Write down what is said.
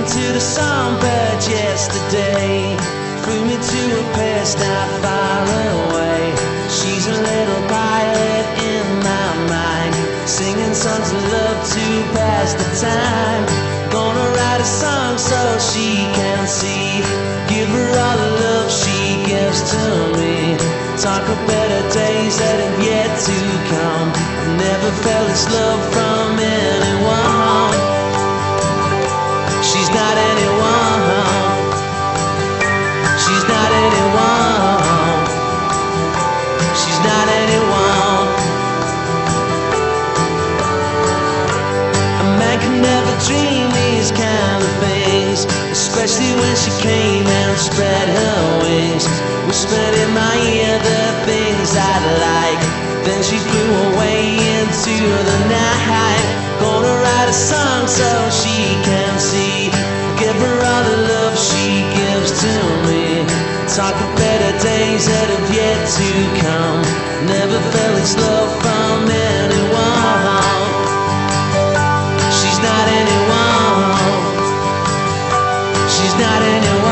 to the Songbird yesterday, flew me to a place not far away. She's a little pilot in my mind, singing songs of love to pass the time. Gonna write a song so she can see, give her all the love she gives to me. Talk of better days that have yet to come. I've never felt this love from anyone. She's not anyone. She's not anyone. She's not anyone. A man can never dream these kind of things, especially when she came and spread her wings, whispered in my ear the things I'd like. Then she flew away into the night. Gonna write a song so she can see, give her all the love she gives to me. Talk of better days that have yet to come. Never felt this love from anyone. She's not anyone. She's not anyone.